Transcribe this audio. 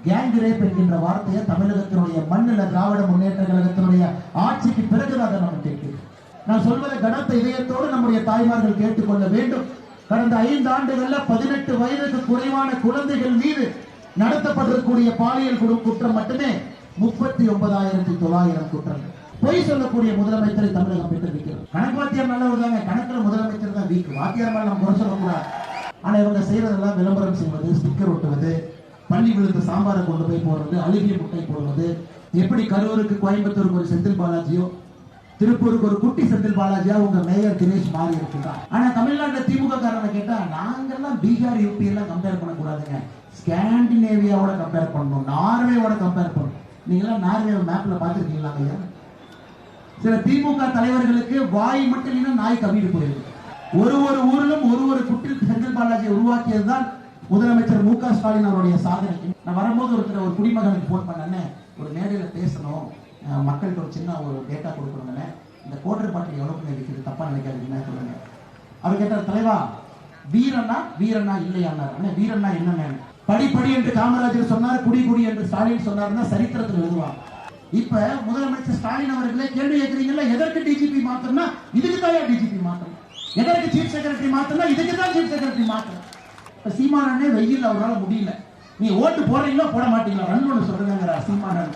Gang rape என்கின்ற வார்த்தையை தமிழகத்தினுடைய மண்ணில் திராவிட முன்னேற்ற கழகத்தினுடைய ஆட்சிக்கு பிறகுதான் நம்ம கேட்கிறோம். நான் சொல்வதை கனத்த இதயத்தோடு நம்முடைய தாய்மார்கள் கேட்டுக்கொள்ள வேண்டும். கடந்த 5 ஆண்டுகள்ல 18 வயதுக்கு குறைவான குழந்தைகள் மீது நடத்தப்பட்டிருக்கூடிய பாலியல் குற்றம் மட்டுமே 39,900 குற்றங்கள். பொய் சொல்லக்கூடிய முதலமைச்சரை தமிழகம் பெற்றிருக்கிறது. கணக்கு வாத்தியார் நல்லவர்தாங்க, கணக்குல முதலமைச்சர் தான் வீக். வாத்தியார் மேல நம்ம குறை சொல்லக்கூடாது. ஆனா இவங்க செய்யறதெல்லாம் விளம்பரம் செய்வது, ஸ்டிக்கர் ஒட்டுவது, பள்ளி விழுந்த சாம்பாரை கொண்டு போய் போடுறது, அழுகிய முட்டை போடுவது. எப்படி கரூருக்கு கோயம்புத்தூருக்கு ஒரு செந்தில் பாலாஜியோ, திருப்பூருக்கு ஒரு குட்டி செந்தில் பாலாஜியா உங்க மேயர் தினேஷ் மாறி இருக்கிறார். ஆனா தமிழ்நாட்டுல திமுக காரனை கேட்டா நாங்கெல்லாம் பீகார் யூபி எல்லாம் கம்பேர் பண்ணக்கூடாதுங்க, ஸ்காண்டினேவியாவோட கம்பேர் பண்ணணும், நார்வேவோட கம்பேர் பண்ணணும். நீங்களாம் நார்வே மேப்ல பாத்துருக்கீங்களா ஐயா? சில திமுக தலைவர்களுக்கு வாய் மட்டும் இல்லைன்னா நாய் கவிட்டு போயிருக்கு. ஒரு ஊரிலும் ஒரு குட்டி செந்தில் பாலாஜியை உருவாக்கியதுதான் முதலமைச்சர் மு.க. ஸ்டாலின் அவருடைய சாதனை. நான் வரும்போது ஒரு குடிமகனுக்கு போன் பண்ணேன், ஒரு மேடையில பேசணும், மக்கள்கிட்ட ஒரு சின்ன ஒரு டேட்டா கொடுக்கணுங்க, இந்த கோட்டர் பாட்டில் எவ்வளவு இருக்குது, தப்பா நினைக்காதீங்க சொல்லுங்க. அவர் கேட்டார், தலைவா வீரண்ணா இல்லையானார். வீரண்ணா என்ன படி என்று காமராஜர் சொன்னார், குடி என்று ஸ்டாலின் சொன்னார்னா சரித்திரத்தில் எழுதுவாங்க. இப்ப முதலமைச்சர் ஸ்டாலின் அவர்களே கேள்வி கேட்கிறீங்கல்ல, எதற்கு டிஜிபி மாத்தணும்னா இதுக்கு தான் டிஜிபி மாத்தணும், எதற்கு சீஃப் செக்ரட்டரி மாத்தணும்னா இதுக்கு தான் சீஃப் செக்ரட்டரி மாத்தணும். இப்ப சீமானே வெயில் அவரால் முடியல, நீ ஓட்டு போடுறீங்களோ போட மாட்டீங்களா, ரன் பண்ண சொல்றேங்கிற சீமானன்